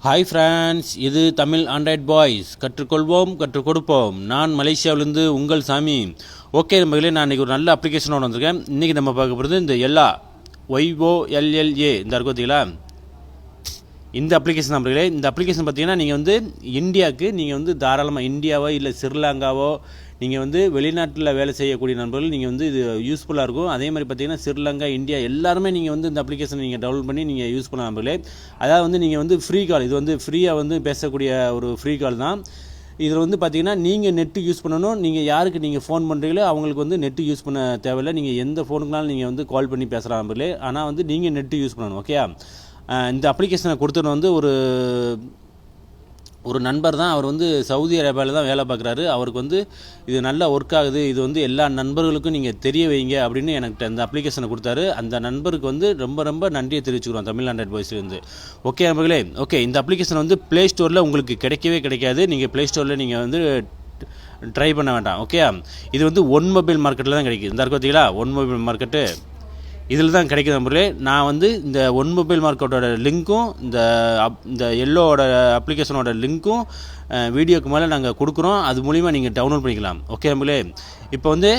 Hi friends, இது Tamil Android boys. கற்றுக்கொள்வோம், கற்றுக் கொடுப்போம். நான் மலேசியாவிலேருந்து உங்கள் சாமி. ஓகே நண்பர்களே, நான் இன்றைக்கி ஒரு நல்ல அப்ளிகேஷனோடு வந்திருக்கேன். இன்றைக்கி நம்ம பார்க்க போகிறது இந்த எல்லா YOLLA இந்த இருக்கும் பார்த்தீங்களா, இந்த அப்ளிகேஷன் நம்பர்களே. இந்த அப்ளிகேஷன் பார்த்தீங்கன்னா நீங்கள் வந்து இந்தியாவுக்கு நீங்கள் வந்து தாராளமாக இந்தியாவோ இல்லை ஸ்ரீலங்காவோ நீங்கள் வந்து வெளிநாட்டில் வேலை செய்யக்கூடிய நண்பர்கள் நீங்கள் வந்து இது யூஸ்ஃபுல்லாக இருக்கும். அதே மாதிரி பார்த்தீங்கன்னா ஸ்ரீலங்கா, இந்தியா எல்லாருமே நீங்கள் வந்து இந்த அப்ளிகேஷனை நீங்கள் டவுன்லோட் பண்ணி நீங்கள் யூஸ் பண்ணலாம் நண்பர்களே. அதாவது வந்து நீங்கள் வந்து ஃப்ரீ கால், இது வந்து ஃப்ரீயாக வந்து பேசக்கூடிய ஒரு ஃப்ரீ கால் தான். இதில் வந்து பார்த்தீங்கன்னா நீங்கள் நெட்டு யூஸ் பண்ணணும். நீங்கள் யாருக்கு நீங்கள் ஃபோன் பண்ணுறீங்களோ அவங்களுக்கு வந்து நெட்டு யூஸ் பண்ண தேவையில்லை. நீங்கள் எந்த ஃபோனுக்குனாலும் நீங்கள் வந்து கால் பண்ணி பேசலாம் நண்பர்களே. ஆனால் வந்து நீங்கள் நெட்டு யூஸ் பண்ணணும். ஓகே, இந்த அப்ளிகேஷனை கொடுத்துட்டு வந்து ஒரு நண்பர் தான். அவர் வந்து சவுதி அரேபியாவில் தான் வேலை பார்க்குறாரு. அவருக்கு வந்து இது நல்லா ஒர்க் ஆகுது, இது வந்து எல்லா நண்பர்களுக்கும் நீங்கள் தெரிய வைங்க அப்படின்னு எனக்கு அந்த அப்ளிகேஷனை கொடுத்தாரு. அந்த நண்பருக்கு வந்து ரொம்ப ரொம்ப நன்றியை தெரிவிச்சுக்கிறோம் தமிழ் ஆண்ட்ராய்ட் பாய்ஸ்லேருந்து. ஓகே நண்பர்களே, ஓகே, இந்த அப்ளிகேஷன் வந்து ப்ளே ஸ்டோரில் உங்களுக்கு கிடைக்கவே கிடைக்காது. நீங்கள் ப்ளே ஸ்டோரில் நீங்கள் வந்து ட்ரை பண்ண வேண்டாம். ஓகே, இது வந்து ஒன் மொபைல் மார்க்கெட்டில் தான் கிடைக்குது. இந்த இருக்கு பார்த்தீங்களா, ஒன் மொபைல் மார்க்கெட்டு, இதில் தான் கிடைக்கிற நம்பர்களே. நான் வந்து இந்த ஒன் மொபைல் மார்க்கெட்டோட லிங்க்கும் இந்த எல்லோட அப்ளிகேஷனோட லிங்க்கும் வீடியோக்கு மேலே நாங்கள் கொடுக்குறோம். அது மூலிமா நீங்கள் டவுன்லோட் பண்ணிக்கலாம். ஓகே நம்பர்களே, இப்போ வந்து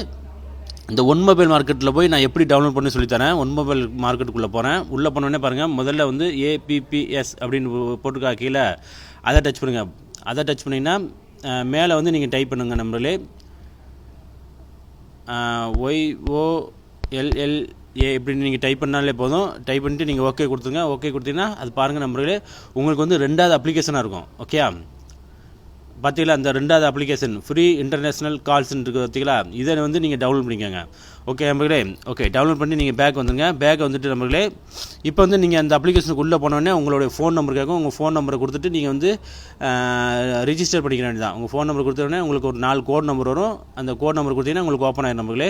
இந்த ஒன் மொபைல் மார்க்கெட்டில் போய் நான் எப்படி டவுன்லோட் பண்ணி சொல்லித்தரேன். ஒன் மொபைல் மார்க்கெட்டுக்குள்ளே போகிறேன். உள்ளே போனோடனே பாருங்கள், முதல்ல வந்து APPS அப்படின்னு போட்டுக்கா கீழே, அதை டச் பண்ணுங்கள். அதை டச் பண்ணிங்கன்னா மேலே வந்து நீங்கள் டைப் பண்ணுங்கள் நம்பர்களே, YOLLA இப்படின்னு நீங்கள் டைப் பண்ணாலே போதும். டைப் பண்ணிட்டு நீங்கள் ஓகே கொடுத்துங்க. ஓகே கொடுத்தீங்கன்னா அது பாருங்கள் நம்பர்களே, உங்களுக்கு வந்து ரெண்டாவது அப்ளிகேஷனாக இருக்கும். ஓகே, பார்த்தீங்களா, அந்த ரெண்டாவது அப்ளிகேஷன் ஃப்ரீ இன்டர்நேஷ்னல் கால்ஸ்ன்னு இருக்குது பார்த்தீங்களா, இதை வந்து நீங்கள் டவுன்லோட் பண்ணிக்கோங்க. ஓகே நம்பர்களே, ஓகே, டவுன்லோட் பண்ணி நீங்கள் பேக் வந்துடுங்க. பேக் வந்துட்டு நம்பர்களே, இப்போ வந்து நீங்கள் அந்த அப்ளிகேஷனுக்கு உள்ளே போனோடனே உங்களுடைய ஃபோன் நம்பர் கேட்கும். உங்கள் ஃபோன் நம்பரை கொடுத்துட்டு நீங்கள் வந்து ரிஜிஸ்டர் பண்ணிக்க வேண்டியதான். உங்கள் ஃபோன் நம்பர் கொடுத்தோடனே உங்களுக்கு ஒரு 4 கோட் நம்பர் வரும். அந்த கோட் நம்பர் கொடுத்தீங்கன்னா உங்களுக்கு ஓப்பன் ஆகிடும் நம்பர்களே.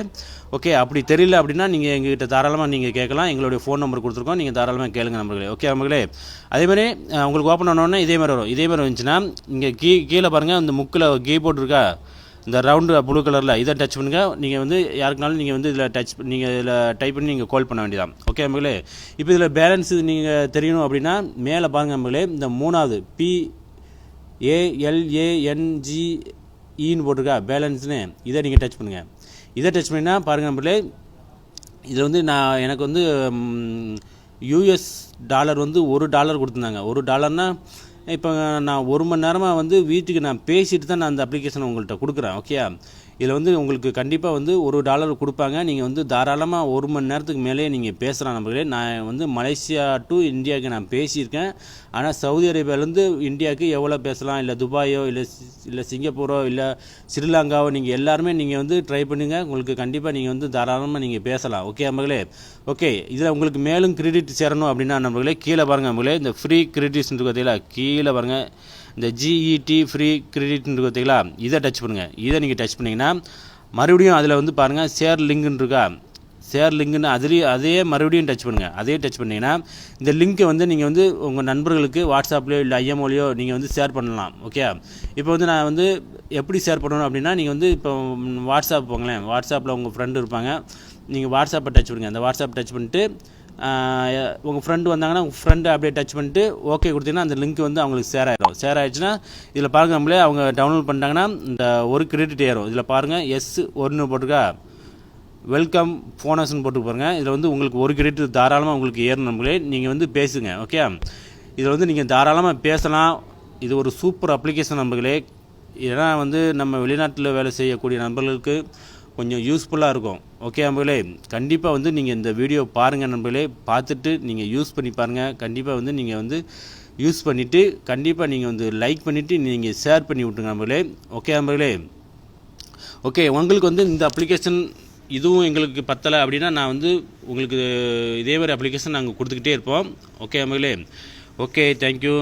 ஓகே, அப்படி தெரியல அப்படின்னா நீங்கள் எங்ககிட்ட தாராளமாக நீங்கள் கேட்கலாம். எங்களுடைய ஃபோன் நம்பர் கொடுத்துருக்கோம், நீங்கள் தாராளமாக கேளுங்க நம்பர்களே. ஓகே நம்பர்களே, அதேமாதிரி உங்களுக்கு ஓப்பன் ஆனோடனே இதே மாதிரி வரும். இதே மாதிரி வந்துச்சுன்னா இங்கே கீழே பாருங்கள், இந்த முக்கில் கீபோர்டு இருக்கா, இந்த ரவுண்டு ப்ளூ கலரில், இதை டச் பண்ணுங்கள். நீங்கள் வந்து யாருக்குனாலும் நீங்கள் வந்து இதில் நீங்கள் இதில் டைப் பண்ணி நீங்கள் கால் பண்ண வேண்டியதான். ஓகே நம்பர்களே, இப்போ இதில் பேலன்ஸ் நீங்கள் தெரியணும் அப்படின்னா மேலே பாருங்கள் நம்பர்களே, இந்த மூணாவது PALANGEன்னு போட்டிருக்கா பேலன்ஸ்னு, இதை நீங்கள் டச் பண்ணுங்கள். இதை டச் பண்ணினா பாருங்கள் நம்பர்களே, இதில் வந்து எனக்கு வந்து US டாலர் வந்து $1 கொடுத்துருந்தாங்க. $1 இப்போ நான் 1 மணி நேரமாக வந்து வீட்டுக்கு நான் பேசிட்டு தான் நான் அந்த அப்ளிகேஷனை உங்கள்கிட்ட கொடுக்குறேன். ஓகே, இதில் வந்து உங்களுக்கு கண்டிப்பாக வந்து $1 கொடுப்பாங்க. நீங்கள் வந்து தாராளமாக 1 மணி நேரத்துக்கு மேலே நீங்கள் பேசலாம் நம்பர்களே. நான் வந்து மலேசியா டு இந்தியாவுக்கு நான் பேசியிருக்கேன். ஆனால் சவுதி அரேபியாவிலேருந்து இந்தியாவுக்கு எவ்வளோ பேசலாம், இல்லை துபாயோ இல்லை சிங்கப்பூரோ இல்லை ஸ்ரீலங்காவோ, நீங்கள் எல்லாருமே நீங்கள் வந்து ட்ரை பண்ணுங்கள். உங்களுக்கு கண்டிப்பாக நீங்கள் வந்து தாராளமாக நீங்கள் பேசலாம். ஓகே நம்பர்களே, ஓகே, இதில் உங்களுக்கு மேலும் கிரெடிட் சேரணும் அப்படின்னா நம்பர்களே, கீழே பாருங்கள் நம்பர்களே, இந்த ஃப்ரீ கிரெடிட்ஸ் பார்த்தீங்களா, கீழே பாருங்கள், இந்த GET ஃப்ரீ கிரெடிட்னு பார்த்தீங்களா, இதை டச் பண்ணுங்கள். இதை நீங்கள் டச் பண்ணிங்கன்னா மறுபடியும் அதில் வந்து பாருங்கள் ஷேர் லிங்க்னு இருக்கா, ஷேர் லிங்க்னு அதே மறுபடியும் டச் பண்ணுங்கள். அதே டச் பண்ணிங்கன்னா இந்த லிங்க்கை வந்து நீங்கள் வந்து உங்கள் நண்பர்களுக்கு வாட்ஸ்அப்லையோ இல்லை IMOலையோ நீங்கள் வந்து ஷேர் பண்ணலாம். ஓகே, இப்போ வந்து நான் வந்து எப்படி ஷேர் பண்ணணும் அப்படின்னா, நீங்கள் வந்து இப்போ வாட்ஸ்அப் போங்களேன், வாட்ஸ்அப்பில் உங்கள் ஃப்ரெண்டு இருப்பாங்க, நீங்கள் வாட்ஸ்அப்பை டச் பண்ணுங்கள். அந்த வாட்ஸ்அப் டச் பண்ணிட்டு உங்கள் ஃப்ரெண்டு வந்தாங்கன்னா உங்கள் ஃப்ரெண்டை அப்படியே டச் பண்ணிட்டு ஓகே கொடுத்தீங்கன்னா அந்த லிங்க் வந்து அவங்களுக்கு ஷேர் ஆகிடும். ஷேர் ஆகிடுச்சுன்னா இதில் பாருங்கள் நம்மளே, அவங்க டவுன்லோட் பண்ணிட்டாங்கன்னா இந்த ஒரு கிரெடிட் ஏறும். இதில் பாருங்கள் S1 போட்டிருக்கா, வெல்கம் போனஸ்ன்னு போட்டு பாருங்கள். இதில் வந்து உங்களுக்கு ஒரு கிரெடிட் தாராளமாக உங்களுக்கு ஏறணும் நம்மளே. நீங்கள் வந்து பேசுங்க. ஓகே, இதில் வந்து நீங்கள் தாராளமாக பேசலாம். இது ஒரு சூப்பர் அப்ளிகேஷன் நண்பர்களே. ஏன்னா வந்து நம்ம வெளிநாட்டில் வேலை செய்யக்கூடிய நண்பர்களுக்கு கொஞ்சம் யூஸ்ஃபுல்லாக இருக்கும். ஓகே நண்பர்களே, கண்டிப்பாக வந்து நீங்கள் இந்த வீடியோ பாருங்கள் நண்பர்களே. பார்த்துட்டு நீங்கள் யூஸ் பண்ணி பாருங்கள். கண்டிப்பாக வந்து நீங்கள் வந்து யூஸ் பண்ணிவிட்டு கண்டிப்பாக நீங்கள் வந்து லைக் பண்ணிவிட்டு நீங்கள் ஷேர் பண்ணி விட்டுருங்க நண்பர்களே. ஓகே நண்பர்களே, ஓகே, உங்களுக்கு வந்து இந்த அப்ளிகேஷன் இதுவும் எங்களுக்கு பத்தலை அப்படின்னா நான் வந்து உங்களுக்கு இதே மாதிரி அப்ளிகேஷன் நாங்கள் கொடுத்துக்கிட்டே இருப்போம். ஓகே நண்பர்களே, ஓகே, தேங்க்யூ.